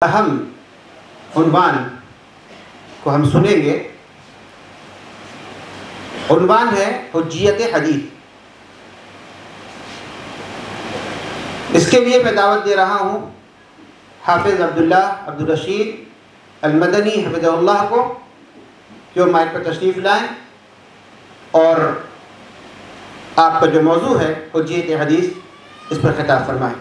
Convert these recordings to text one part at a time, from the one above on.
اہم عنوان کو ہم سنیں گے۔ عنوان ہے حجیت حدیث۔ اس کے لیے میں دعوت دے رہا ہوں حافظ عبداللہ عبدالرشید المدنی حفظہ اللہ کو کہ وہ مائک پر تشریف لائیں اور آپ کا جو موضوع ہے حجیت حدیث اس پر خطاب فرمائیں۔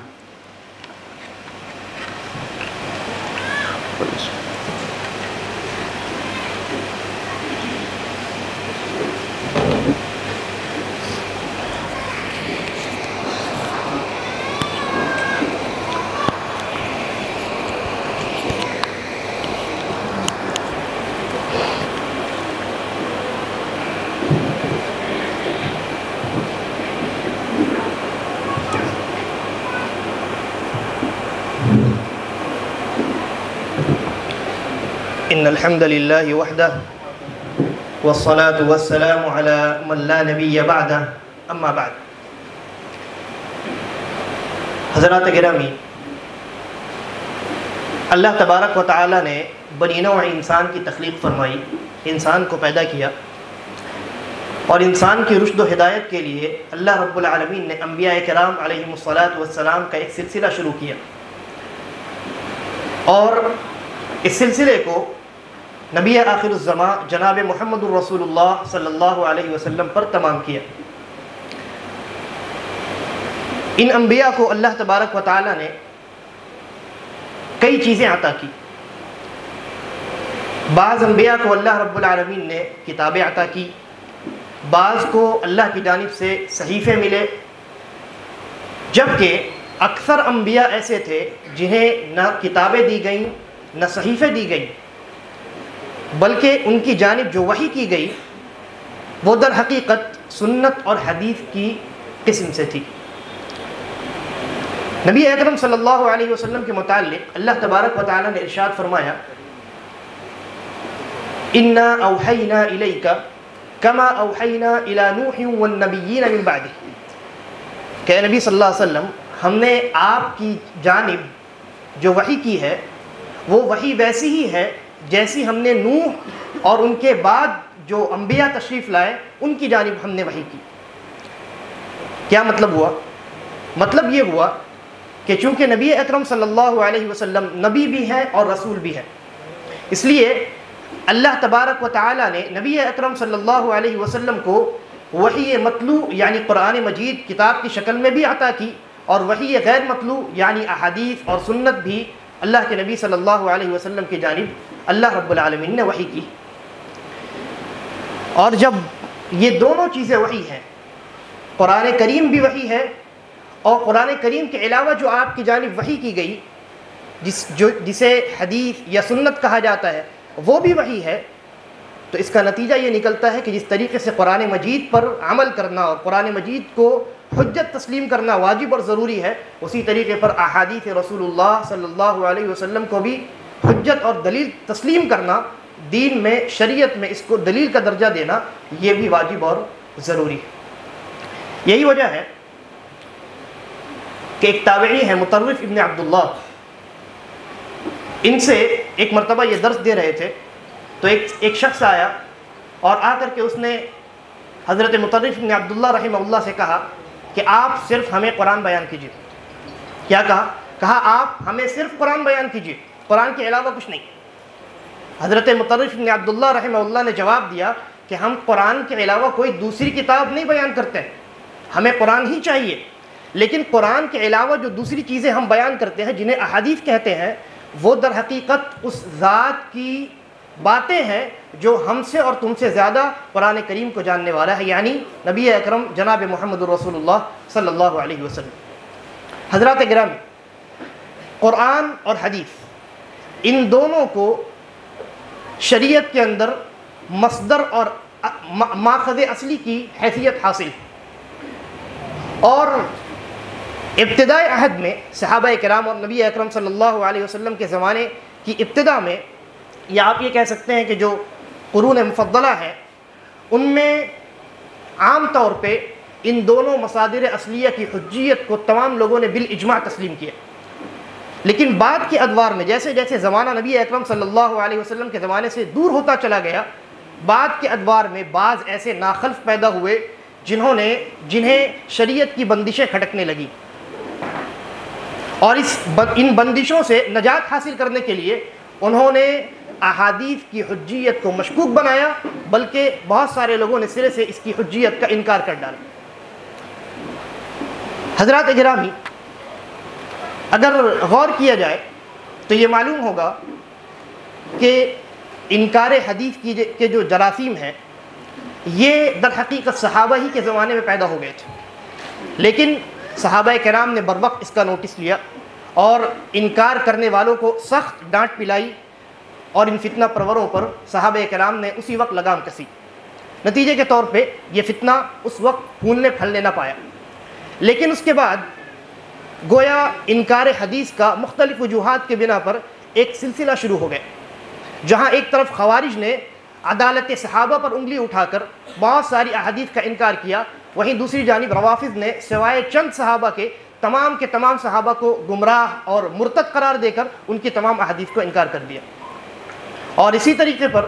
ان الحمد للہ وحدہ والصلاة والسلام على من لا نبی بعدہ اما بعد۔ حضرات گرامی، اللہ تبارک و تعالی نے بنی نوع انسان کی تخلیق فرمائی، انسان کو پیدا کیا، اور انسان کی رشد و ہدایت کے لیے اللہ رب العالمین نے انبیاء کرام علیہم الصلاۃ والسلام کا ایک سلسلہ شروع کیا، اور اس سلسلے کو نبی آخر الزمان جناب محمد الرسول اللہ صلی اللہ علیہ وسلم پر تمام کیا۔ ان انبیاء کو اللہ تبارک و تعالی نے کئی چیزیں عطا کی۔ بعض انبیاء کو اللہ رب العالمین نے کتابیں عطا کی، بعض کو اللہ کی جانب سے صحیفے ملے، جبکہ اکثر انبیاء ایسے تھے جنہیں نہ کتابیں دی گئیں نہ صحیفے دی گئیں، بلکہ ان کی جانب جو وحی کی گئی وہ در حقیقت سنت اور حدیث کی قسم سے تھی۔ نبی اکرم صلی اللہ علیہ وسلم کے متعلق اللہ تبارک و تعالی نے ارشاد فرمایا، اِنَّا أَوْحَيْنَا إِلَيْكَ كَمَا أَوْحَيْنَا إِلَى نُوحٍ وَالنَّبِيِّينَ مِن بَعْدِهِ کہ نبی صلی اللہ علیہ وسلم ہم نے آپ کی جانب جو وحی کی ہے وہ وحی ویسی ہی ہے جیسی ہم نے نوح اور ان کے بعد جو انبیاء تشریف لائے ان کی جانب ہم نے وحی کی۔ کیا مطلب ہوا؟ مطلب یہ ہوا کہ چونکہ نبی اکرم صلی اللہ علیہ وسلم نبی بھی ہیں اور رسول بھی ہیں، اس لیے اللہ تبارک و تعالی نے نبی اکرم صلی اللہ علیہ وسلم کو وحی مطلوع یعنی قرآن مجید کتاب کی شکل میں بھی عطا کی، اور وحی غیر مطلوع یعنی احادیث اور سنت بھی اللہ کے نبی صلی اللہ علیہ وسلم کی جانب اللہ رب العالمین نے وحی کی۔ اور جب یہ دونوں چیزیں وحی ہیں، قرآن کریم بھی وحی ہے اور قرآن کریم کے علاوہ جو آپ کی جانب وحی کی گئی جسے حدیث یا سنت کہا جاتا ہے وہ بھی وحی ہے، تو اس کا نتیجہ یہ نکلتا ہے کہ جس طریقے سے قرآن مجید پر عمل کرنا اور قرآن مجید کو حجت تسلیم کرنا واجب اور ضروری ہے، اسی طریقے پر احادیث رسول اللہ صلی اللہ علیہ وسلم کو بھی حجت اور دلیل تسلیم کرنا، دین میں شریعت میں اس کو دلیل کا درجہ دینا، یہ بھی واجب اور ضروری ہے۔ یہی وجہ ہے کہ ایک تابعی ہے مطرف ابن عبداللہ، ان سے ایک مرتبہ یہ درس دے رہے تھے تو ایک شخص آیا اور آ کر کے اس نے حضرت مطرف ابن عبداللہ رحمہ اللہ سے کہا کہ آپ صرف ہمیں قرآن بیان کیجیے۔ کیا کہا آپ ہمیں صرف قرآن بیان کیجیے، قرآن کے علاوہ کچھ نہیں۔ حضرت مطرف ابن عبداللہ رحمہ اللہ نے جواب دیا کہ ہم قرآن کے علاوہ کوئی دوسری کتاب نہیں بیان کرتے، ہمیں قرآن ہی چاہیے، لیکن قرآن کے علاوہ جو دوسری چیزیں ہم بیان کرتے ہیں جنہیں احادیث کہتے ہیں وہ در حقیقت اس ذات کی باتیں ہیں جو ہم سے اور تم سے زیادہ قرآن کریم کو جاننے والا ہے، یعنی نبی اکرم جناب محمد الرسول اللہ صلی اللہ علیہ وسلم۔ حضرات گرامی، قرآن اور حدیث ان دونوں کو شریعت کے اندر مصدر اور ماخذ اصلی کی حیثیت حاصل ہے، اور ابتدائی عہد میں صحابہ کرام اور نبی اکرم صلی اللہ علیہ وسلم کے زمانے کی ابتدا میں، یا آپ یہ کہہ سکتے ہیں کہ جو قرون مفضلہ ہیں ان میں عام طور پہ ان دونوں مصادر اصلیہ کی حجیت کو تمام لوگوں نے بالاجماع تسلیم کیا۔ لیکن بعد کے ادوار میں جیسے جیسے زمانہ نبی اکرم صلی اللہ علیہ وسلم کے زمانے سے دور ہوتا چلا گیا، بعد کے ادوار میں بعض ایسے ناخلف پیدا ہوئے جنہیں شریعت کی بندشیں کھٹکنے لگیں، اور ان بندشوں سے نجات حاصل کرنے کے لیے انہوں نے احادیث کی حجیت کو مشکوک بنایا، بلکہ بہت سارے لوگوں نے سرے سے اس کی حجیت کا انکار کر ڈالا۔ حضرات گرامی، اگر غور کیا جائے تو یہ معلوم ہوگا کہ انکار حدیث کے جو جراثیم ہیں یہ در حقیقت صحابہ ہی کے زمانے میں پیدا ہو گئے تھے، لیکن صحابہ کرام نے بروقت اس کا نوٹس لیا اور انکار کرنے والوں کو سخت ڈانٹ پلائی، اور ان فتنہ پروروں پر صحابہ کرام نے اسی وقت لگام کسی۔ نتیجے کے طور پہ یہ فتنہ اس وقت پھولنے پھلنے نہ پایا، لیکن اس کے بعد گویا انکار حدیث کا مختلف وجوہات کے بنا پر ایک سلسلہ شروع ہو گیا، جہاں ایک طرف خوارج نے عدالت صحابہ پر انگلی اٹھا کر بہت ساری احادیث کا انکار کیا، وہیں دوسری جانب روافض نے سوائے چند صحابہ کے تمام صحابہ کو گمراہ اور مرتد قرار دے کر ان کی تمام احادیث کو انکار کر دیا۔ اور اسی طریقے پر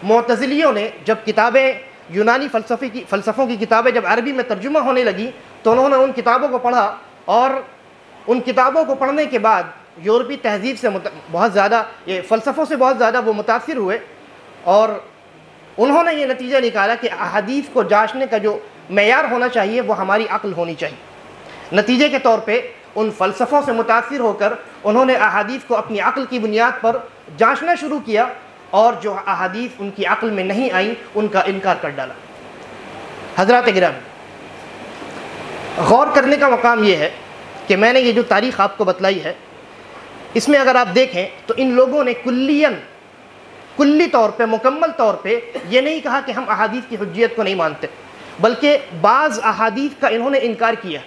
معتزلیوں نے جب کتابیں یونانی فلسفوں کی کتابیں جب عربی میں ترجمہ ہونے لگیں تو انہوں نے ان کتابوں کو پڑھا، اور ان کتابوں کو پڑھنے کے بعد یورپی تہذیب سے بہت زیادہ فلسفوں سے بہت زیادہ وہ متاثر ہوئے، اور انہوں نے یہ نتیجہ نکالا کہ احادیث کو جانچنے کا جو معیار ہونا چاہیے وہ ہماری عقل ہونی چاہیے۔ نتیجے کے طور پہ ان فلسفوں سے متاثر ہو کر انہوں نے احادیث کو اپنی عقل کی بنیاد پر جانچنا شروع کیا، اور جو احادیث ان کی عقل میں نہیں آئیں ان کا انکار کر ڈالا۔ حضرات گرامی، غور کرنے کا مقام یہ ہے کہ میں نے یہ جو تاریخ آپ کو بتلائی ہے، اس میں اگر آپ دیکھیں تو ان لوگوں نے کلی طور پہ مکمل طور پہ یہ نہیں کہا کہ ہم احادیث کی حجیت کو نہیں مانتے، بلکہ بعض احادیث کا انہوں نے انکار کیا،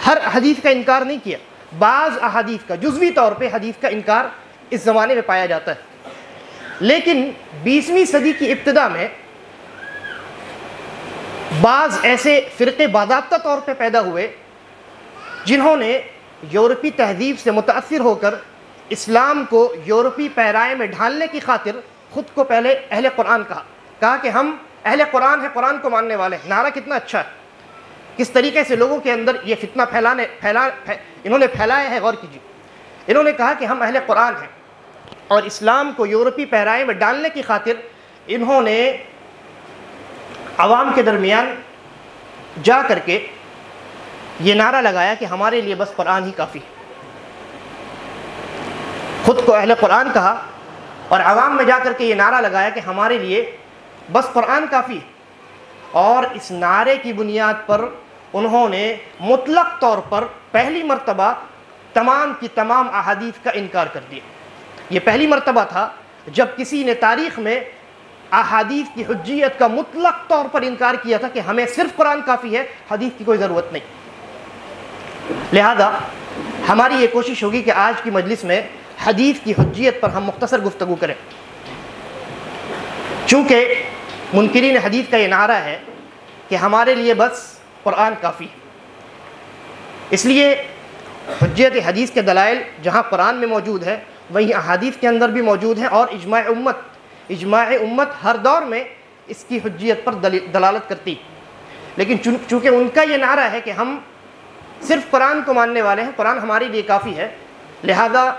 ہر حدیث کا انکار نہیں کیا، بعض احادیث کا جزوی طور پہ حدیث کا انکار اس زمانے میں پایا جاتا ہے۔ لیکن 20ویں صدی کی ابتدا میں بعض ایسے فرقے باضابطہ طور پہ پیدا ہوئے جنہوں نے یورپی تہذیب سے متاثر ہو کر اسلام کو یورپی پیرائے میں ڈھالنے کی خاطر خود کو پہلے اہل قرآن کہا کہ ہم اہل قرآن ہیں، قرآن کو ماننے والے ہیں۔ نعرہ کتنا اچھا ہے، کس طریقے سے لوگوں کے اندر یہ فتنہ انہوں نے پھیلایا ہے، غور کیجیے۔ انہوں نے کہا کہ ہم اہل قرآن ہیں، اور اسلام کو یورپی پیرائے میں ڈالنے کی خاطر انہوں نے عوام کے درمیان جا کر کے یہ نعرہ لگایا کہ ہمارے لیے بس قرآن ہی کافی ہے۔ خود کو اہل قرآن کہا اور عوام میں جا کر کے یہ نعرہ لگایا کہ ہمارے لیے بس قرآن کافی ہے، اور اس نعرے کی بنیاد پر انہوں نے مطلق طور پر پہلی مرتبہ تمام کی تمام احادیث کا انکار کر دیا۔ یہ پہلی مرتبہ تھا جب کسی نے تاریخ میں احادیث کی حجیت کا مطلق طور پر انکار کیا تھا کہ ہمیں صرف قرآن کافی ہے، حدیث کی کوئی ضرورت نہیں۔ لہذا ہماری یہ کوشش ہوگی کہ آج کی مجلس میں حدیث کی حجیت پر ہم مختصر گفتگو کریں، چونکہ منکرین حدیث کا یہ نعرہ ہے کہ ہمارے لیے بس قرآن کافی ہے۔ اس لیے حجیت حدیث کے دلائل جہاں قرآن میں موجود ہے وہیں احادیث کے اندر بھی موجود ہیں، اور اجماع امت ہر دور میں اس کی حجیت پر دلالت کرتی، لیکن چونکہ ان کا یہ نعرہ ہے کہ ہم صرف قرآن کو ماننے والے ہیں، قرآن ہمارے لیے کافی ہے، لہذا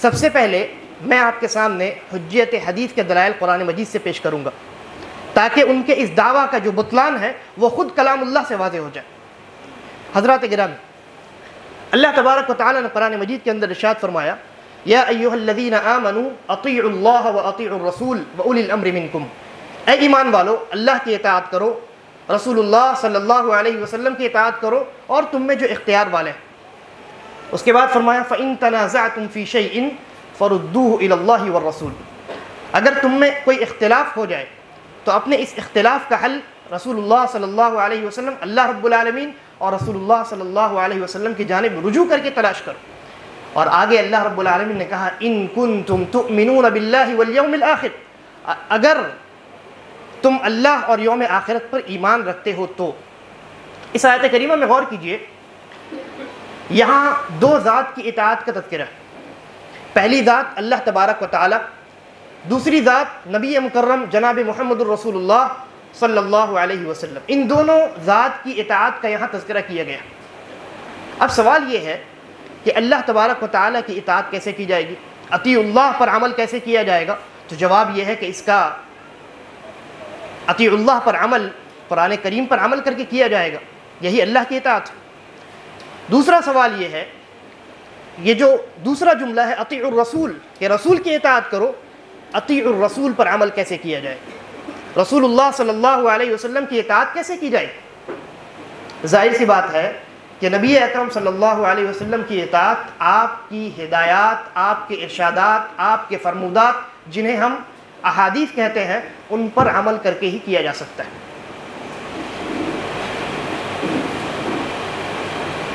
سب سے پہلے میں آپ کے سامنے حجیت حدیث کے دلائل قرآن مجید سے پیش کروں گا، تاکہ ان کے اس دعویٰ کا جو بطلان ہے وہ خود کلام اللہ سے واضح ہو جائے۔ حضرات گرامی، اللہ تبارک و تعالیٰ نے قرآن مجید کے اندر ارشاد فرمایا، یا ایھا الذین آمنوا اطیعوا اللہ واطیعوا الرسول واولی الامر منکم، اے ایمان والو اللہ کی اطاعت کرو، رسول اللہ صلی اللہ علیہ وسلم کی اطاعت کرو، اور تم میں جو اختیار والے ہیں۔ اس کے بعد فرمایا فإن تنازعتم فی شیء فردوہ الی اللہ والرسول، اگر تم میں کوئی اختلاف ہو جائے تو اپنے اس اختلاف کا حل رسول اللہ صلی اللہ علیہ وسلم، اللہ رب العالمین اور رسول اللہ صلی اللہ علیہ وسلم کی جانب رجوع کر کے تلاش کرو۔ اور آگے اللہ رب العالمین نے کہا ان کنتم تؤمنون باللہ والیوم الآخر، اگر تم اللہ اور یوم آخرت پر ایمان رکھتے ہو تو۔ اس آیت کریمہ میں غور کیجئے، یہاں دو ذات کی اطاعت کا تذکرہ ہے. پہلی ذات اللہ تبارک و تعالی، دوسری ذات نبی مکرم جناب محمد الرسول اللہ صلی اللہ علیہ وسلم. ان دونوں ذات کی اطاعت کا یہاں تذکرہ کیا گیا. اب سوال یہ ہے کہ اللہ تبارک و تعالیٰ کی اطاعت کیسے کی جائے گی، اطیع اللہ پر عمل کیسے کیا جائے گا؟ تو جواب یہ ہے کہ اس کا اطیع اللہ پر عمل قرآن کریم پر عمل کر کے کیا جائے گا، یہی اللہ کی اطاعت ہے. دوسرا سوال یہ ہے، یہ جو دوسرا جملہ ہے اطیع الرسول، کہ رسول کی اطاعت کرو، اطیع الرسول پر عمل کیسے کیا جائے؟ رسول اللہ صلی اللہ علیہ وسلم کی اطاعت کیسے کی جائے؟ ظاہر سی بات ہے کہ نبی اکرم صلی اللہ علیہ وسلم کی اطاعت آپ کی ہدایات، آپ کے ارشادات، آپ کے فرمودات جنہیں ہم احادیث کہتے ہیں، ان پر عمل کر کے ہی کیا جا سکتا ہے.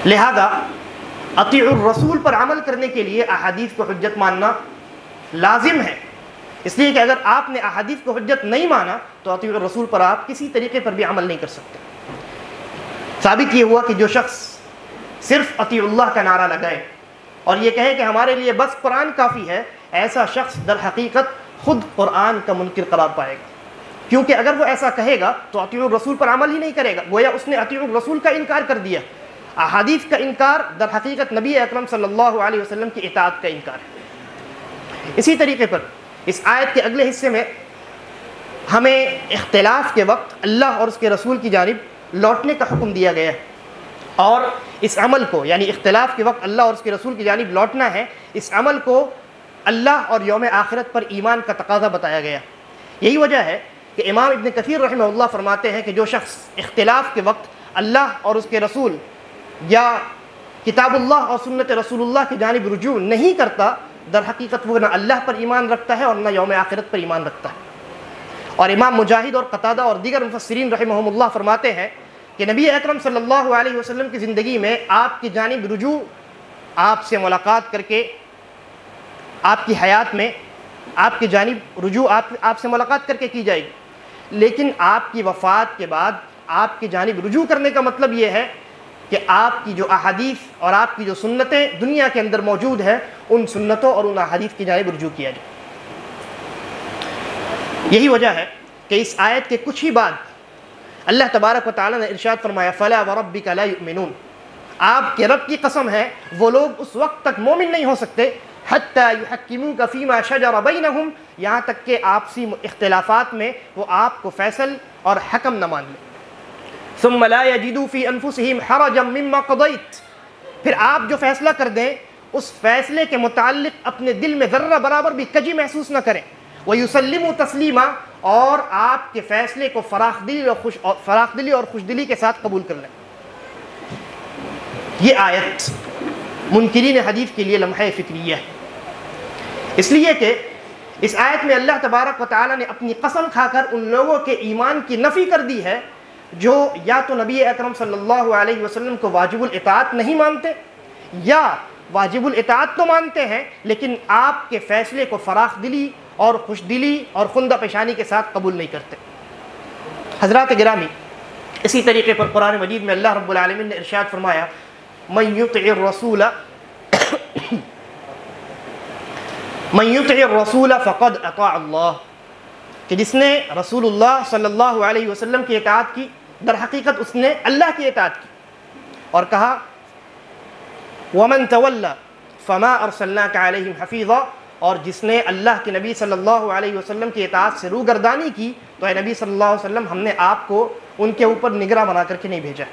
لہذا اطیع الرسول پر عمل کرنے کے لیے احادیث کو حجت ماننا لازم ہے، اس لیے کہ اگر آپ نے احادیث کو حجت نہیں مانا تو اطیع الرسول پر آپ کسی طریقے پر بھی عمل نہیں کر سکتے. ثابت یہ ہوا کہ جو شخص صرف اطیع اللہ کا نعرہ لگائے اور یہ کہے کہ ہمارے لیے بس قرآن کافی ہے، ایسا شخص در حقیقت خود قرآن کا منکر قرار پائے گا. کیونکہ اگر وہ ایسا کہے گا تو اطیع الرسول پر عمل ہی نہیں کرے گا، گویا اس نے اطیع الرسول کا انکار کر دیا. احادیث کا انکار در حقیقت نبی اکرم صلی اللہ علیہ وسلم کی اطاعت کا انکار ہے. اسی طریقے پر اس آیت کے اگلے حصے میں ہمیں اختلاف کے وقت اللہ اور اس کے رسول کی جانب لوٹنے کا حکم دیا گیا ہے، اور اس عمل کو، یعنی اختلاف کے وقت اللہ اور اس کے رسول کی جانب لوٹنا ہے، اس عمل کو اللہ اور یوم آخرت پر ایمان کا تقاضا بتایا گیا. یہی وجہ ہے کہ امام ابن کثیر رحمہ اللہ فرماتے ہیں کہ جو شخص اختلاف کے وقت اللہ اور اس کے رسول یا کتاب اللہ اور سنت رسول اللہ کی جانب رجوع نہیں کرتا، در حقیقت وہ نہ اللہ پر ایمان رکھتا ہے اور نہ یوم آخرت پر ایمان رکھتا ہے. اور امام مجاہد اور قتادہ اور دیگر مفسرین رحمہم اللہ فرماتے ہیں کہ نبی اکرم صلی اللہ علیہ وسلم کی زندگی میں آپ کی جانب رجوع، آپ سے ملاقات کر کے، آپ کی حیات میں آپ کی جانب رجوع آپ سے ملاقات کر کے کی جائے گی. لیکن آپ کی وفات کے بعد آپ کی جانب رجوع کرنے کا مطلب یہ ہے کہ آپ کی جو احادیث اور آپ کی جو سنتیں دنیا کے اندر موجود ہیں، ان سنتوں اور ان احادیث کی جانب رجوع کیا جائے. یہی وجہ ہے کہ اس آیت کے کچھ ہی بعد اللہ تبارک و تعالیٰ نے ارشاد فرمایا فَلَا وَرَبِّكَ لَا يُؤْمِنُونَ، آپ کے رب کی قسم ہے وہ لوگ اس وقت تک مومن نہیں ہو سکتے حَتَّى يُحَكِّمُوكَ فِيمَا شَجَرَ بَيْنَهُمْ، یہاں تک کہ آپسی اختلافات میں وہ آپ کو فیصل اور حکم نہ مان لیں. ثُمَّ لَا يَجِدُوا فِي أَنفُسِهِمْ حَرَجًا مِّمَّا قَضَيْتَ، پھر آپ جو فیصلہ کر دیں اس فیصلے کے متعلق اپنے دل میں ذرہ برابر بھی کجی محسوس نہ کریں. وَيُسَلِّمُوا تَسْلِيمًا، اور آپ کے فیصلے کو فراخ دلی اور خوش دلی کے ساتھ قبول کر لیں. یہ آیت منکرین حدیث کے لیے لمحہ فکریہ ہے، اس لیے کہ اس آیت میں اللہ تبارک و تعالیٰ نے اپنی قسم کھا کر ان لوگوں کے ایمان کی نفی کر دی ہے جو یا تو نبی اکرم صلی اللہ علیہ وسلم کو واجب الاطاعت نہیں مانتے، یا واجب الاطاعت تو مانتے ہیں لیکن آپ کے فیصلے کو فراخ دلی اور خوش دلی اور خندہ پیشانی کے ساتھ قبول نہیں کرتے. حضرات گرامی، اسی طریقے پر قرآن مجید میں اللہ رب العالمین نے ارشاد فرمایا من یطع الرسول فقد اطاع اللہ، کہ جس نے رسول اللہ صلی اللہ علیہ وسلم کی اطاعت کی در حقیقت اس نے اللہ کی اطاعت کی. اور کہا ومن تولى فما ارسلناك عليهم حفيظا، اور جس نے اللہ کے نبی صلی اللہ علیہ وسلم کی اطاعت سے روگردانی کی تو اے نبی صلی اللہ علیہ وسلم ہم نے آپ کو ان کے اوپر نگراں بنا کر کے نہیں بھیجا.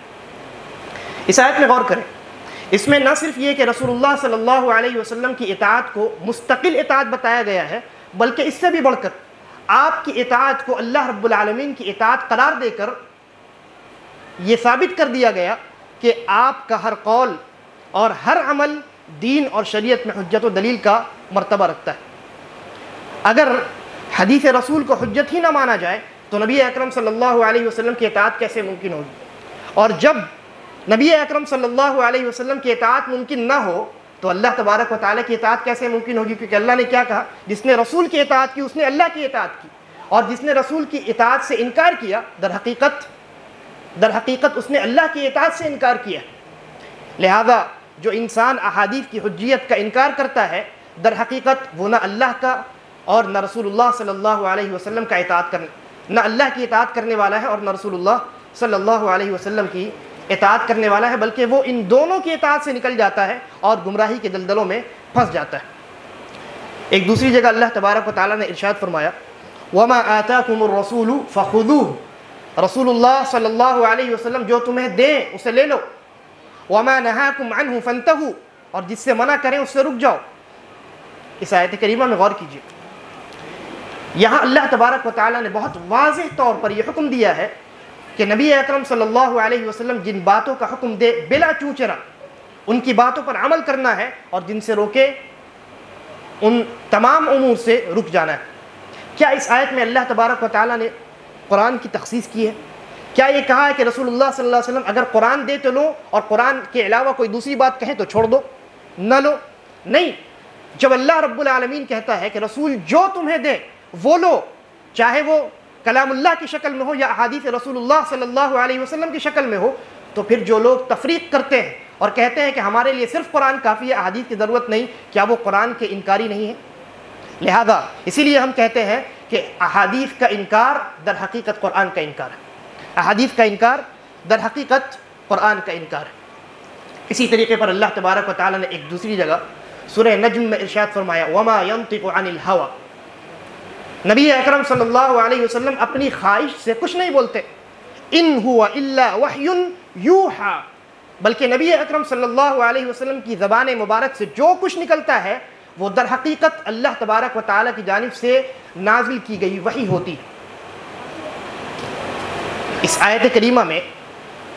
اس آیت میں غور کریں، اس میں نہ صرف یہ کہ رسول اللہ صلی اللہ علیہ وسلم کی اطاعت کو مستقل اطاعت بتایا گیا ہے، بلکہ اس سے بھی بڑھ کر آپ کی اطاعت کو اللہ رب العالمین کی اطاعت قرار دے کر یہ ثابت کر دیا گیا کہ آپ کا ہر قول اور ہر عمل دین اور شریعت میں حجت و دلیل کا مرتبہ رکھتا ہے. اگر حدیث رسول کو حجت ہی نہ مانا جائے تو نبی اکرم صلی اللہ علیہ وسلم کی اطاعت کیسے ممکن ہوگی؟ اور جب نبی اکرم صلی اللہ علیہ وسلم کی اطاعت ممکن نہ ہو تو اللہ تبارک و تعالیٰ کی اطاعت کیسے ممکن ہوگی؟ کیونکہ اللہ نے کیا کہا، جس نے رسول کی اطاعت کی اس نے اللہ کی اطاعت کی، اور جس نے رسول کی اطاعت سے انکار کیا در حقیقت اس نے اللہ کی اطاعت سے انکار کیا. لہذا جو انسان احادیث کی حجیت کا انکار کرتا ہے در حقیقت وہ نہ اللہ کا اور نہ رسول اللہ صلی اللہ علیہ وسلم کا اطاعت کرنے نہ اللہ کی اطاعت کرنے والا ہے اور نہ رسول اللہ صلی اللہ علیہ وسلم کی اطاعت کرنے والا ہے، بلکہ وہ ان دونوں کی اطاعت سے نکل جاتا ہے اور گمراہی کے دلدلوں میں پھنس جاتا ہے۔ ایک دوسری جگہ اللہ تبارک و تعالیٰ نے ارشاد فرمایا وَمَا آتَاكُمُ الرَّسُولُ فَخُذُوهُ، رسول اللہ صلی اللہ علیہ وسلم جو تمہیں دیں اسے لے لو، وَمَا نَهَاكُمْ عَنْهُ فَانْتَهُوا، اور جس سے منع کریں اس سے رک جاؤ۔ اس آیت کریمہ میں غور کیجیے، یہاں اللہ تبارک و تعالیٰ نے بہت واضح طور پر یہ حکم دیا ہے کہ نبی اکرم صلی اللہ علیہ وسلم جن باتوں کا حکم دے بلا چونچرا ان کی باتوں پر عمل کرنا ہے، اور جن سے روکے ان تمام امور سے رک جانا ہے۔ کیا اس آیت میں اللہ تبارک و تعالیٰ نے قرآن کی تخصیص کی ہے؟ کیا یہ کہا ہے کہ رسول اللہ صلی اللہ علیہ وسلم اگر قرآن دے تو لو اور قرآن کے علاوہ کوئی دوسری بات کہیں تو چھوڑ دو، نہ لو؟ نہیں، جب اللہ رب العالمین کہتا ہے کہ رسول جو تمہیں دے وہ لو، چاہے وہ کلام اللہ کی شکل میں ہو یا احادیث رسول اللہ صلی اللہ علیہ وسلم کی شکل میں ہو، تو پھر جو لوگ تفریق کرتے ہیں اور کہتے ہیں کہ ہمارے لیے صرف قرآن کافی ہے، احادیث کی ضرورت نہیں، کیا وہ قرآن کے انکاری نہیں ہیں؟ لہذا اسی لیے ہم کہتے ہیں کہ احادیث کا انکار در حقیقت قرآن کا انکار ہے، احادیث کا انکار در حقیقت قرآن کا انکار ہے۔ اسی طریقے پر اللہ تبارک و تعالیٰ نے ایک دوسری جگہ سورہ نجم میں ارشاد فرمایا وَمَا يَنطِقُ عَنِ الْهَوَىٰ، نبی اکرم صلی اللہ علیہ وسلم اپنی خواہش سے کچھ نہیں بولتے، إِنْ هُوَ إِلَّا وَحْيٌ يُوحَىٰ، بلکہ نبی اکرم صلی اللہ علیہ وسلم کی زبان مبارک سے جو کچھ نکلتا ہے وہ در حقیقت اللہ تبارک و تعالیٰ کی جانب سے نازل کی گئی وحی ہوتی ہے۔ اس آیت کریمہ میں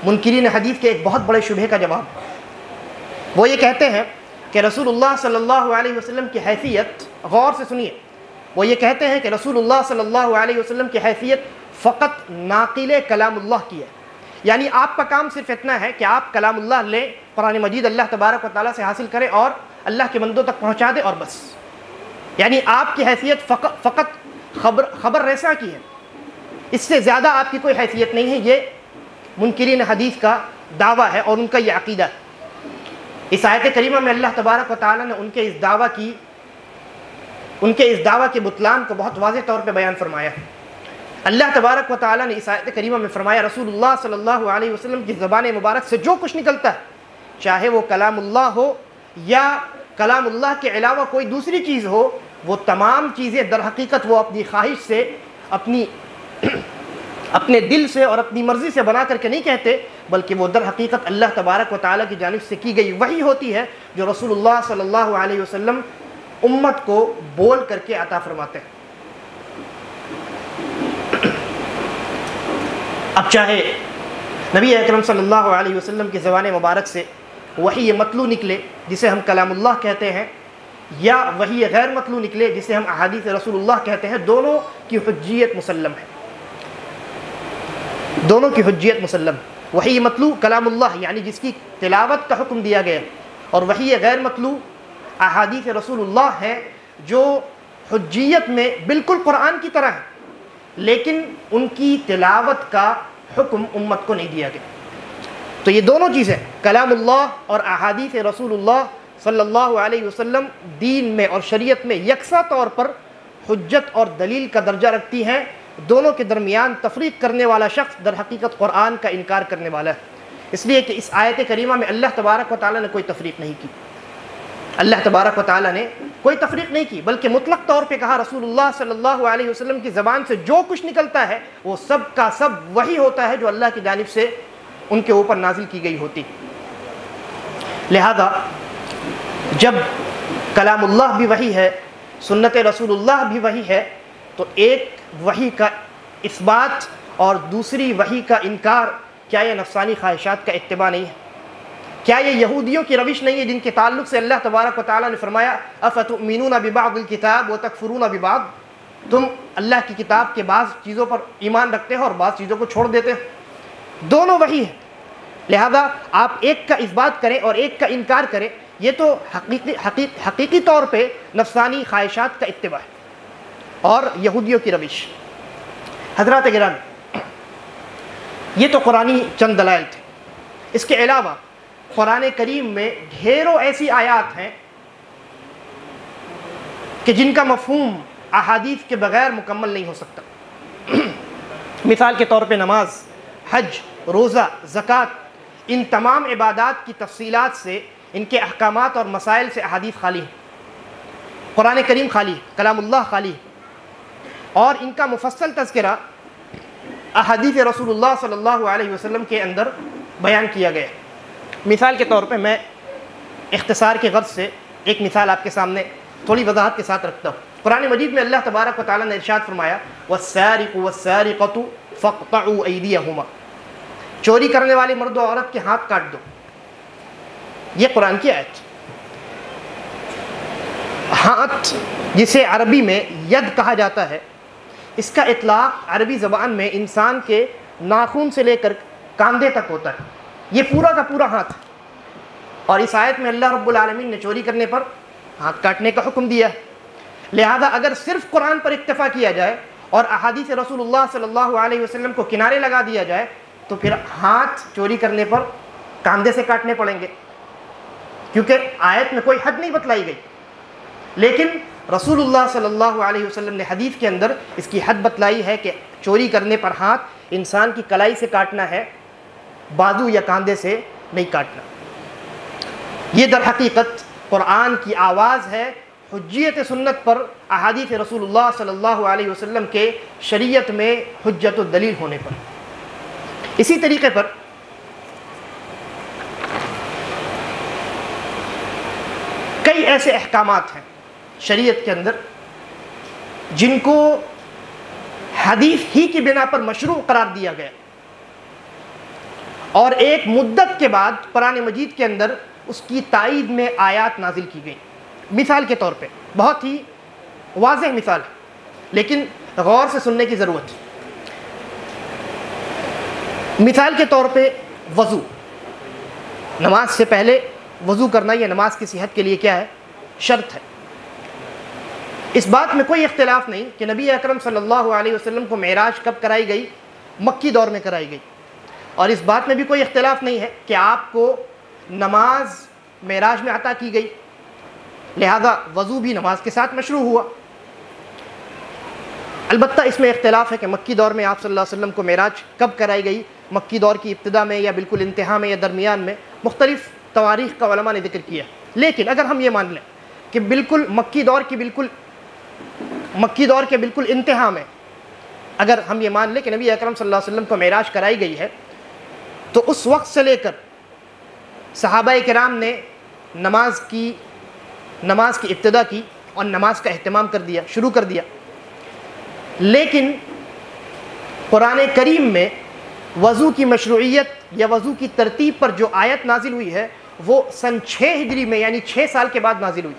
منکرین حدیث کے ایک بہت بڑے شبہے کا جواب، وہ یہ کہتے ہیں کہ رسول اللہ صلی اللہ علیہ وسلم کی حیثیت، غور سے سنیے، وہ یہ کہتے ہیں کہ رسول اللہ صلی اللہ علیہ وسلم کی حیثیت فقط ناقل کلام اللہ کی ہے، یعنی آپ کا کام صرف اتنا ہے کہ آپ کلام اللہ لیں، قرآن مجید اللہ تبارک و تعالیٰ سے حاصل کریں اور اللہ کے بندوں تک پہنچا دیں اور بس، یعنی آپ کی حیثیت فقط خبر رساں کی ہے، اس سے زیادہ آپ کی کوئی حیثیت نہیں ہے۔ یہ منکرین حدیث کا دعویٰ ہے اور ان کا یہ عقیدہ ہے۔ اس آیت کریمہ میں اللہ تبارک و تعالیٰ نے ان کے اس دعویٰ کے بطلان کو بہت واضح طور پہ بیان فرمایا ہے۔ اللہ تبارک و تعالیٰ نے اس آیت کریمہ میں فرمایا رسول اللہ صلی اللہ علیہ وسلم کی زبان مبارک سے جو کچھ نکلتا ہے، چاہے وہ کلام اللہ ہو یا کلام اللہ کے علاوہ کوئی دوسری چیز ہو، وہ تمام چیزیں در حقیقت وہ اپنی خواہش سے، اپنے دل سے اور اپنی مرضی سے بنا کر کے نہیں کہتے، بلکہ وہ در حقیقت اللہ تبارک و تعالیٰ کی جانب سے کی گئی وحی ہوتی ہے جو رسول اللہ صلی اللہ علیہ وسلم امت کو بول کر کے عطا فرماتے ہیں۔ اب چاہے نبی اکرم صلی اللہ علیہ وسلم کی زبان مبارک سے وحی مطلوع نکلے جسے ہم کلام اللہ کہتے ہیں، یا وحی غیر مطلوع نکلے جسے ہم احادیث رسول اللہ کہتے ہیں، دونوں کی حجیت مسلم ہے، دونوں کی حجیت مسلم۔ وحی مطلوع کلام اللہ یعنی جس کی تلاوت کا حکم دیا گیا، اور وحی غیر مطلوع احادیث رسول اللہ ہے جو حجیت میں بالکل قرآن کی طرح ہے، لیکن ان کی تلاوت کا حکم امت کو نہیں دیا گیا۔ تو یہ دونوں چیزیں کلام اللہ اور احادیث رسول اللہ صلی اللہ علیہ وسلم دین میں اور شریعت میں یکساں طور پر حجت اور دلیل کا درجہ رکھتی ہیں۔ دونوں کے درمیان تفریق کرنے والا شخص در حقیقت قرآن کا انکار کرنے والا ہے، اس لیے کہ اس آیت کریمہ میں اللہ تبارک و تعالیٰ نے کوئی تفریق نہیں کی، اللہ تبارک و تعالیٰ نے کوئی تفریق نہیں کی، بلکہ مطلق طور پہ کہا رسول اللہ صلی اللہ علیہ وسلم کی زبان سے جو کچھ نکلتا ہے وہ سب کا سب وحی ہوتا ہے جو اللہ کی جانب سے ان کے اوپر نازل کی گئی ہوتی۔ لہذا جب کلام اللہ بھی وحی ہے، سنت رسول اللہ بھی وحی ہے، تو ایک وحی کا اثبات اور دوسری وحی کا انکار، کیا یہ نفسانی خواہشات کا اتباع نہیں ہے؟ کیا یہ یہودیوں کی روش نہیں ہے جن کے تعلق سے اللہ تبارک و تعالیٰ نے فرمایا افتؤمنون ببعض الکتاب وتکفرون ببعض، تم اللہ کی کتاب کے بعض چیزوں پر ایمان رکھتے ہو اور بعض چیزوں کو چھوڑ دیتے ہو، دونوں وحی ہیں۔ لہذا آپ ایک کا اثبات کریں اور ایک کا انکار کریں، یہ تو حقیقی طور پہ نفسانی خواہشات کا اتباع ہے اور یہودیوں کی روش۔ حضرات گرامی، یہ تو قرآنی چند دلائل تھے، اس کے علاوہ قرآن کریم میں ڈھیروں ایسی آیات ہیں کہ جن کا مفہوم احادیث کے بغیر مکمل نہیں ہو سکتا۔ مثال کے طور پہ نماز، حج، روزہ، زکوٰۃ، ان تمام عبادات کی تفصیلات سے، ان کے احکامات اور مسائل سے احادیث خالی ہیں، قرآن کریم خالی ہے، کلام اللہ خالی ہے، اور ان کا مفصل تذکرہ احادیث رسول اللہ صلی اللہ علیہ وسلم کے اندر بیان کیا گیا ہے۔ مثال کے طور پہ میں اختصار کے غرض سے ایک مثال آپ کے سامنے تھوڑی وضاحت کے ساتھ رکھتا ہوں۔ قرآن مجید میں اللہ تبارک و تعالیٰ نے ارشاد فرمایا وَالسَّارِقُ وَالسَّارِقَةُ فَاقْطَعُوا أَيْدِيَهُمَا، چوری کرنے والے مرد و عورت کے ہاتھ کاٹ دو۔ یہ قرآن کی آیت۔ ہاتھ جسے عربی میں ید کہا جاتا ہے، اس کا اطلاق عربی زبان میں انسان کے ناخن سے لے کر کاندھے تک ہوتا ہے، یہ پورا کا پورا ہاتھ۔ اور اس آیت میں اللہ رب العالمین نے چوری کرنے پر ہاتھ کاٹنے کا حکم دیا ہے۔ لہذا اگر صرف قرآن پر اکتفا کیا جائے اور احادیث رسول اللہ صلی اللہ علیہ وسلم کو کنارے لگا دیا جائے تو پھر ہاتھ چوری کرنے پر کاندھے سے کاٹنے پڑیں گے، کیونکہ آیت میں کوئی حد نہیں بتلائی گئی۔ لیکن رسول اللہ صلی اللہ علیہ وسلم نے حدیث کے اندر اس کی حد بتلائی ہے کہ چوری کرنے پر ہاتھ انسان کی کلائی سے کاٹنا ہے، بازو یا کاندھے سے نہیں کاٹنا۔ یہ در حقیقت قرآن کی آواز ہے حجیت سنت پر احادیث رسول اللہ صلی اللہ علیہ وسلم کے شریعت میں حجت الدلیل ہونے پر۔ اسی طریقے پر کئی ایسے احکامات ہیں شریعت کے اندر جن کو حدیث ہی کی بنا پر مشروع قرار دیا گیا، اور ایک مدت کے بعد قرآن مجید کے اندر اس کی تائید میں آیات نازل کی گئی۔ مثال کے طور پہ بہت ہی واضح مثال ہے لیکن غور سے سننے کی ضرورت ہے۔ مثال کے طور پہ وضو، نماز سے پہلے وضو کرنا یہ نماز کی صحت کے لیے کیا ہے؟ شرط ہے۔ اس بات میں کوئی اختلاف نہیں کہ نبی اکرم صلی اللہ علیہ وسلم کو معراج کب کرائی گئی؟ مکی دور میں کرائی گئی، اور اس بات میں بھی کوئی اختلاف نہیں ہے کہ آپ کو نماز معراج میں عطا کی گئی، لہذا وضو بھی نماز کے ساتھ مشروع ہوا۔ البتہ اس میں اختلاف ہے کہ مکی دور میں آپ صلی اللہ علیہ وسلم کو معراج کب کرائی گئی، مکی دور کی ابتدا میں یا بالکل انتہا میں یا درمیان میں، مختلف تواریخ کا علماء نے ذکر کیا۔ لیکن اگر ہم یہ مان لیں کہ بالکل مکی دور کے بالکل انتہا میں اگر ہم یہ مان لیں کہ نبی اکرم صلی اللہ علیہ وسلم کو معراج کرائی گئی ہے، تو اس وقت سے لے کر صحابہ کرام نے نماز کی ابتدا کی اور نماز کا اہتمام شروع کر دیا۔ لیکن قرآن کریم میں وضو کی مشروعیت یا وضو کی ترتیب پر جو آیت نازل ہوئی ہے وہ سن 6 ہجری میں یعنی 6 سال کے بعد نازل ہوئی۔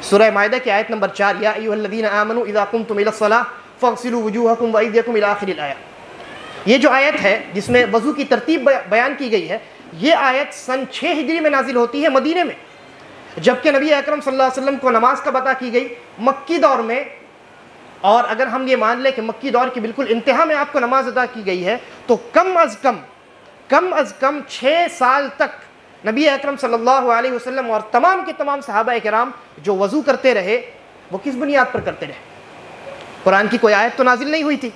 سورہ مائدہ کی آیت نمبر 4، یا ایھا الذین آمنوا اذا قمتم الی الصلاۃ فاغسلوا وجوہکم وایدیکم الی آخر الآیہ۔ یہ جو آیت ہے جس میں وضو کی ترتیب بیان کی گئی ہے، یہ آیت سن 6 ہجری میں نازل ہوتی ہے مدینے میں، جبکہ نبی اکرم صلی اللہ علیہ وسلم کو نماز کب عطا کی گئی؟ مکی دور میں۔ اور اگر ہم یہ مان لیں کہ مکی دور کی بالکل انتہا میں آپ کو نماز عطا کی گئی ہے، تو کم از کم 6 سال تک نبی اکرم صلی اللہ علیہ وسلم اور تمام کے تمام صحابہ کرام جو وضو کرتے رہے وہ کس بنیاد پر کرتے رہے؟ قرآن کی کوئی آیت تو نازل نہیں ہوئی تھی،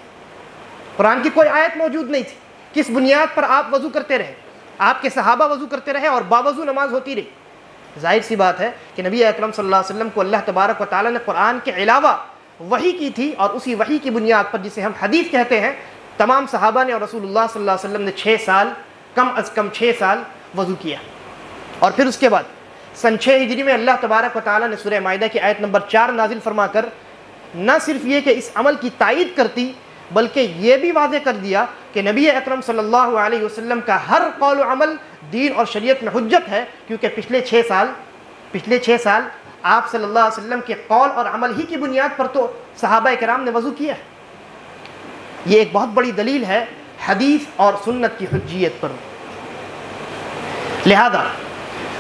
قرآن کی کوئی آیت موجود نہیں تھی، کس بنیاد پر آپ وضو کرتے رہے؟ آپ کے صحابہ وضو کرتے رہے اور باوضو نماز ہوتی رہی۔ ظاہر سی بات ہے کہ نبی اکرم صلی اللہ علیہ وسلم کو اللہ تبارک و تعالیٰ نے قرآن کے علاوہ وحی کی تھی، اور اسی وحی کی بنیاد پر جسے ہم حدیث کہتے ہیں، تمام صحابہ نے اور رسول اللہ صلی اللہ علیہ وسلم نے 6 سال کم از کم 6 سال وضو کیا۔ اور پھر اس کے بعد سن 6 ہجری میں اللہ تبارک و تعالیٰ نے سورہ مائدہ کی آیت نمبر 4 نازل فرما کر نہ صرف یہ کہ اس عمل کی تائید کرتی بلکہ یہ بھی واضح کر دیا کہ نبی اکرم صلی اللہ علیہ وسلم کا ہر قول و عمل دین اور شریعت میں حجت ہے، کیونکہ پچھلے 6 سال آپ صلی اللہ علیہ وسلم کے قول اور عمل ہی کی بنیاد پر تو صحابہ کرام نے وضو کیا ہے۔ یہ ایک بہت بڑی دلیل ہے حدیث اور سنت کی حجیت پر۔ لہذا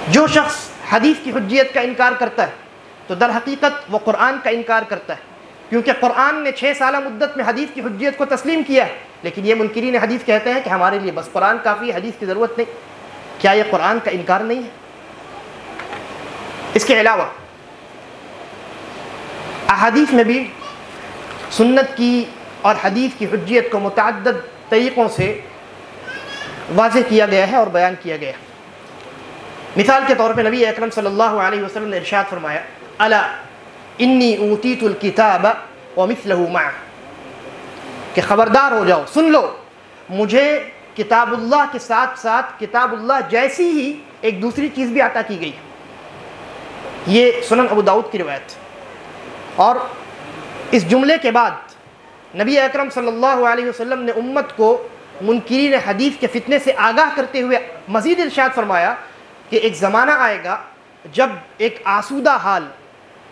جو شخص حدیث کی حجیت کا انکار کرتا ہے تو در حقیقت وہ قرآن کا انکار کرتا ہے، کیونکہ قرآن نے 6 سالہ مدت میں حدیث کی حجیت کو تسلیم کیا ہے، لیکن یہ منکرین حدیث کہتے ہیں کہ ہمارے لیے بس قرآن کافی، حدیث کی ضرورت نہیں۔ کیا یہ قرآن کا انکار نہیں ہے؟ اس کے علاوہ احادیث میں بھی سنت کی اور حدیث کی حجیت کو متعدد طریقوں سے واضح کیا گیا ہے اور بیان کیا گیا ہے۔ مثال کے طور پہ نبی اکرم صلی اللہ علیہ وسلم نے ارشاد فرمایا الا انی اوتیت الکتاب ومثلہ معہ، کہ خبردار ہو جاؤ، سن لو، مجھے کتاب اللہ کے ساتھ ساتھ کتاب اللہ جیسی ہی ایک دوسری چیز بھی عطا کی گئی ہے۔ یہ سنن ابو داؤد کی روایت۔ اور اس جملے کے بعد نبی اکرم صلی اللہ علیہ وسلم نے امت کو منکرین حدیث کے فتنے سے آگاہ کرتے ہوئے مزید ارشاد فرمایا کہ ایک زمانہ آئے گا جب ایک آسودہ حال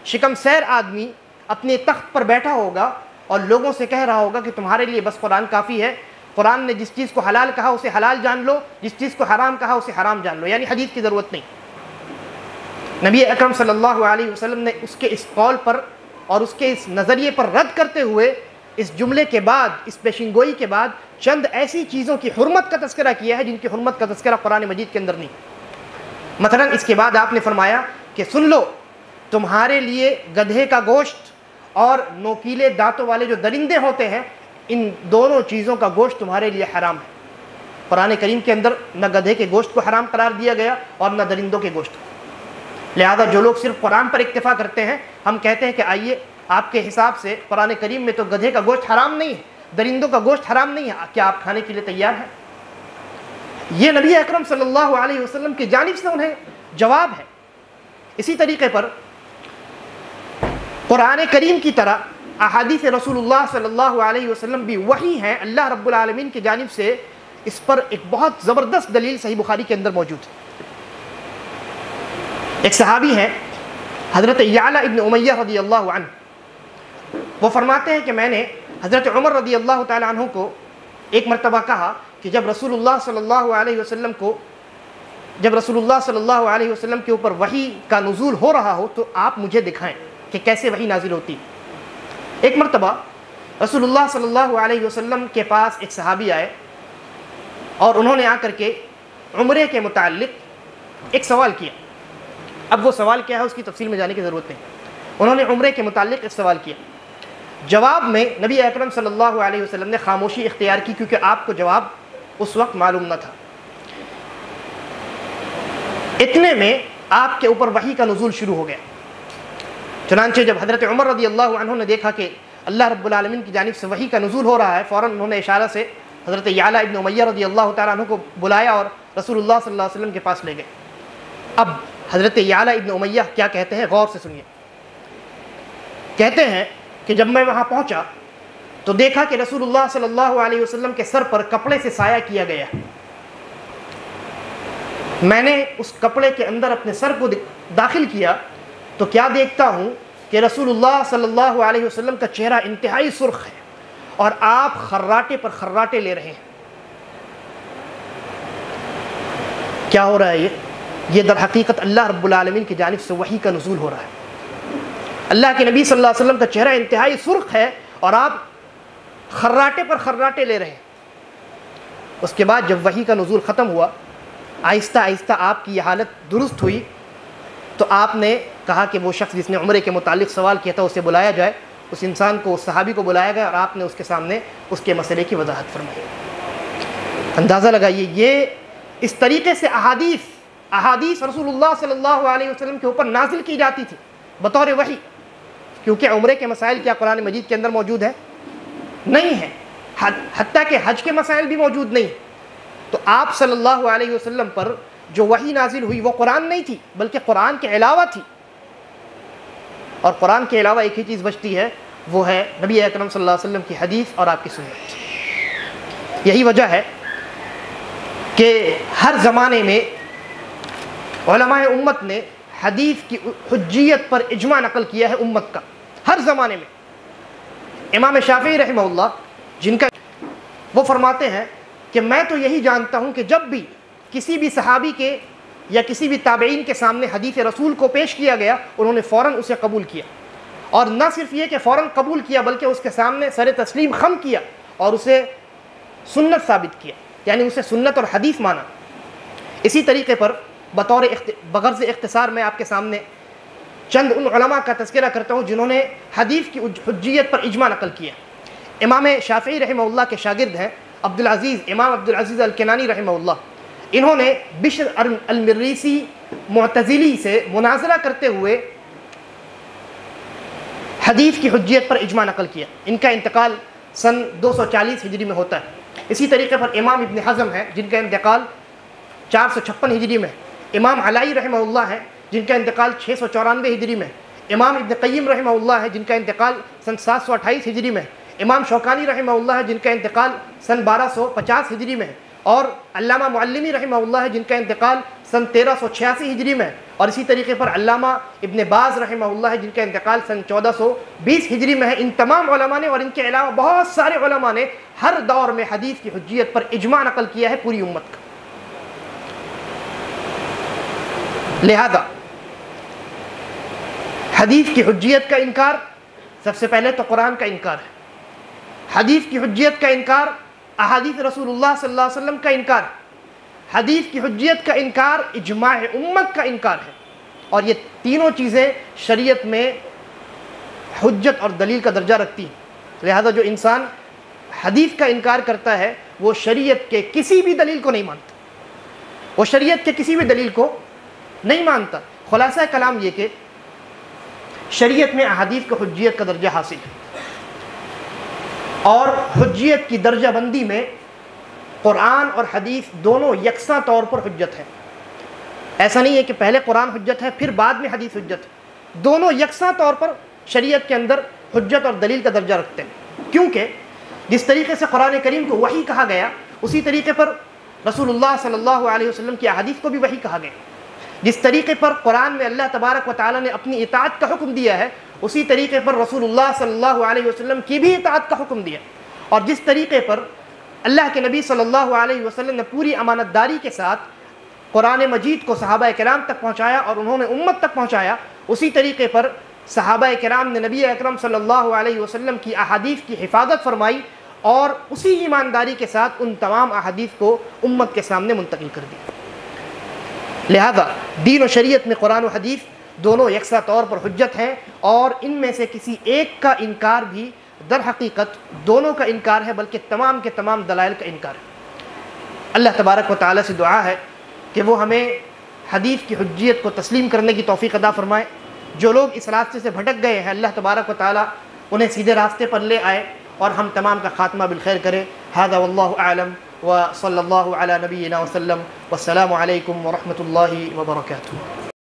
شکم سیر آدمی اپنے تخت پر بیٹھا ہوگا اور لوگوں سے کہہ رہا ہوگا کہ تمہارے لیے بس قرآن کافی ہے، قرآن نے جس چیز کو حلال کہا اسے حلال جان لو، جس چیز کو حرام کہا اسے حرام جان لو، یعنی حدیث کی ضرورت نہیں۔ نبی اکرم صلی اللہ علیہ وسلم نے اس کے اس قول پر اور اس کے اس نظریے پر رد کرتے ہوئے اس جملے کے بعد، اس پیشین گوئی کے بعد چند ایسی چیزوں کی حرمت کا تذکرہ کیا ہے جن کی حرمت کا تذکرہ قرآن مجید کے اندر نہیں۔ مثلا اس کے بعد آپ نے فرمایا کہ سن لو، تمہارے لیے گدھے کا گوشت اور نوکیلے دانتوں والے جو درندے ہوتے ہیں، ان دونوں چیزوں کا گوشت تمہارے لیے حرام ہے۔ قرآن کریم کے اندر نہ گدھے کے گوشت کو حرام قرار دیا گیا اور نہ درندوں کے گوشت کو۔ لہذا جو لوگ صرف قرآن پر اکتفا کرتے ہیں، ہم کہتے ہیں کہ آئیے آپ کے حساب سے قرآن کریم میں تو گدھے کا گوشت حرام نہیں ہے، درندوں کا گوشت حرام نہیں ہے، کیا آپ کھانے کے لیے تیار ہیں؟ یہ نبی اکرم صلی اللہ علیہ وسلم کی جانب سے انہیں جواب ہے۔ اسی طریقے پر قرآن کریم کی طرح احادیث رسول اللہ صلی اللہ علیہ وسلم بھی وحی ہیں اللہ رب العالمین کی جانب سے۔ اس پر ایک بہت زبردست دلیل صحیح بخاری کے اندر موجود ہے۔ ایک صحابی ہیں حضرت یعلا ابن امیہ رضی اللہ عنہ، وہ فرماتے ہیں کہ میں نے حضرت عمر رضی اللہ تعالیٰ عنہ کو ایک مرتبہ کہا کہ جب رسول اللہ صلی اللہ علیہ وسلم کے اوپر وحی کا نزول ہو رہا ہو تو آپ مجھے دکھائیں کہ کیسے وحی نازل ہوتی۔ ایک مرتبہ رسول اللہ صلی اللہ علیہ وسلم کے پاس ایک صحابی آئے اور انہوں نے آ کر کے عمرے کے متعلق ایک سوال کیا۔ اب وہ سوال کیا ہے اس کی تفصیل میں جانے کی ضرورت نہیں، انہوں نے عمرے کے متعلق ایک سوال کیا۔ جواب میں نبی اکرم صلی اللہ علیہ وسلم نے خاموشی اختیار کی کیونکہ آپ کو جواب اس وقت معلوم نہ تھا۔ اتنے میں آپ کے اوپر وحی کا نزول شروع ہو گیا۔ چنانچہ جب حضرت عمر رضی اللہ عنہ نے دیکھا کہ اللہ رب العالمین کی جانب سے وحی کا نزول ہو رہا ہے، فوراً انہوں نے اشارہ سے حضرت یعلا ابن امیہ رضی اللہ تعالیٰ عنہ کو بلایا اور رسول اللہ صلی اللہ علیہ وسلم کے پاس لے گئے۔ اب حضرت یعلا ابن امیہ کیا کہتے ہیں، غور سے سنیے۔ کہتے ہیں کہ جب میں وہاں پہنچا تو دیکھا کہ رسول اللہ صلی اللہ علیہ وسلم کے سر پر کپڑے سے سایہ کیا گیا۔ میں نے اس کپڑے کے اندر اپنے سر کو داخل کیا تو کیا دیکھتا ہوں کہ رسول اللہ صلی اللہ علیہ وسلم کا چہرہ انتہائی سرخ ہے اور آپ خراٹے پر خراٹے لے رہے ہیں۔ کیا ہو رہا ہے؟ یہ در حقیقت اللہ رب العالمین کی جانب سے وحی کا نزول ہو رہا ہے۔ اللہ کے نبی صلی اللہ علیہ وسلم کا چہرہ انتہائی سرخ ہے اور آپ خراٹے پر خراٹے لے رہے ہیں۔ اس کے بعد جب وحی کا نزول ختم ہوا، آہستہ آہستہ آپ کی یہ حالت درست ہوئی تو آپ نے کہا کہ وہ شخص جس نے عمرے کے متعلق سوال کیا تھا اسے بلایا جائے۔ اس انسان کو، اس صحابی کو بلایا گیا اور آپ نے اس کے سامنے اس کے مسئلے کی وضاحت فرمائی۔ اندازہ لگائیے، یہ اس طریقے سے احادیث رسول اللہ صلی اللہ علیہ وسلم کے اوپر نازل کی جاتی تھی بطور وحی، کیونکہ عمرے کے مسائل کیا قرآن مجید کے اندر موجود ہے؟ نہیں ہے، حتیٰ کہ حج کے مسائل بھی موجود نہیں۔ تو آپ صلی اللہ علیہ وسلم پر جو وحی نازل ہوئی وہ قرآن نہیں تھی بلکہ قرآن کے علاوہ تھی، اور قرآن کے علاوہ ایک ہی چیز بچتی ہے، وہ ہے نبی اکرم صلی اللہ علیہ وسلم کی حدیث اور آپ کی سنت۔ یہی وجہ ہے کہ ہر زمانے میں علماء امت نے حدیث کی حجیت پر اجماع نقل کیا ہے امت کا، ہر زمانے میں۔ امام شافعی رحمہ اللہ جن کا وہ فرماتے ہیں کہ میں تو یہی جانتا ہوں کہ جب بھی کسی بھی صحابی کے یا کسی بھی تابعین کے سامنے حدیث رسول کو پیش کیا گیا انہوں نے فوراً اسے قبول کیا، اور نہ صرف یہ کہ فوراً قبول کیا بلکہ اس کے سامنے سر تسلیم خم کیا اور اسے سنت ثابت کیا، یعنی اسے سنت اور حدیث مانا۔ اسی طریقے پر بغرض اختصار میں آپ کے سامنے چند ان علماء کا تذکرہ کرتا ہوں جنہوں نے حدیث کی حجیت پر اجماع نقل کیا۔ امام شافعی رحمہ اللہ کے شاگرد ہیں امام عبدالعزیز الکنانی رحمہ اللہ، انہوں نے بشر المریسی معتزلی سے مناظرہ کرتے ہوئے حدیث کی حجیت پر اجماع نقل کیا۔ ان کا انتقال سن 240 ہجری میں ہوتا ہے۔ اسی طریقے پر امام ابن حزم ہے جن کا انتقال 456 ہجری میں، امام علائی رحمہ اللہ ہے جن کا انتقال 694 ہجری میں، امام ابن قیم رحمہ اللہ ہے جن کا انتقال سن 728 ہجری میں، امام شوکانی رحمہ اللہ ہے جن کا انتقال سن 1250 ہجری میں، اور علامہ معلمی رحمہ اللہ ہے جن کا انتقال سن 1386 ہجری میں، اور اسی طریقے پر علامہ ابن باز رحمہ اللہ ہے جن کا انتقال سن 1420 ہجری میں ہے۔ ان تمام علماء نے اور ان کے علاوہ بہت سارے علماء نے ہر دور میں حدیث کی حجیت پر اجماع نقل کیا ہے پوری امت کا۔ لہذا حدیث کی حجیت کا انکار سب سے پہلے تو قرآن کا انکار ہے، حدیث کی حجیت کا انکار احادیث رسول اللہ صلی اللہ علیہ وسلم کا انکار، حدیث کی حجیت کا انکار اجماع امت کا انکار ہے، اور یہ تینوں چیزیں شریعت میں حجت اور دلیل کا درجہ رکھتی ہیں۔ لہذا جو انسان حدیث کا انکار کرتا ہے وہ شریعت کے کسی بھی دلیل کو نہیں مانتا، وہ شریعت کے کسی بھی دلیل کو نہیں مانتا۔ خلاصہ کلام یہ کہ شریعت میں احادیث کو حجیت کا درجہ حاصل ہے، اور حجیت کی درجہ بندی میں قرآن اور حدیث دونوں یکساں طور پر حجت ہے۔ ایسا نہیں ہے کہ پہلے قرآن حجت ہے پھر بعد میں حدیث حجت ہے، دونوں یکساں طور پر شریعت کے اندر حجت اور دلیل کا درجہ رکھتے ہیں، کیونکہ جس طریقے سے قرآن کریم کو وحی کہا گیا اسی طریقے پر رسول اللہ صلی اللہ علیہ وسلم کی احادیث کو بھی وحی کہا گیا۔ جس طریقے پر قرآن میں اللہ تبارک و تعالیٰ نے اپنی اطاعت کا حکم دیا ہے اسی طریقے پر رسول اللہ صلی اللہ علیہ وسلم کی بھی اطاعت کا حکم دیا، اور جس طریقے پر اللہ کے نبی صلی اللہ علیہ وسلم نے پوری امانت داری کے ساتھ قرآن مجید کو صحابہ کرام تک پہنچایا اور انہوں نے امت تک پہنچایا، اسی طریقے پر صحابہ کرام نے نبی اکرم صلی اللہ علیہ وسلم کی احادیث کی حفاظت فرمائی اور اسی ایمانداری کے ساتھ ان تمام احادیث کو امت کے سامنے منتقل کر دیا۔ لہذا دین و شریعت میں قرآن و حدیث دونوں یکساں طور پر حجت ہیں، اور ان میں سے کسی ایک کا انکار بھی در حقیقت دونوں کا انکار ہے بلکہ تمام کے تمام دلائل کا انکار ہے۔ اللہ تبارک و تعالیٰ سے دعا ہے کہ وہ ہمیں حدیث کی حجیت کو تسلیم کرنے کی توفیق عطا فرمائے۔ جو لوگ اس راستے سے بھٹک گئے ہیں اللہ تبارک و تعالیٰ انہیں سیدھے راستے پر لے آئے اور ہم تمام کا خاتمہ بالخیر کرے۔ ھذا واللہ اعلم وصلی اللہ علی نبینا وسلم، والسلام علیکم ورحمۃ اللہ وبرکاتہ۔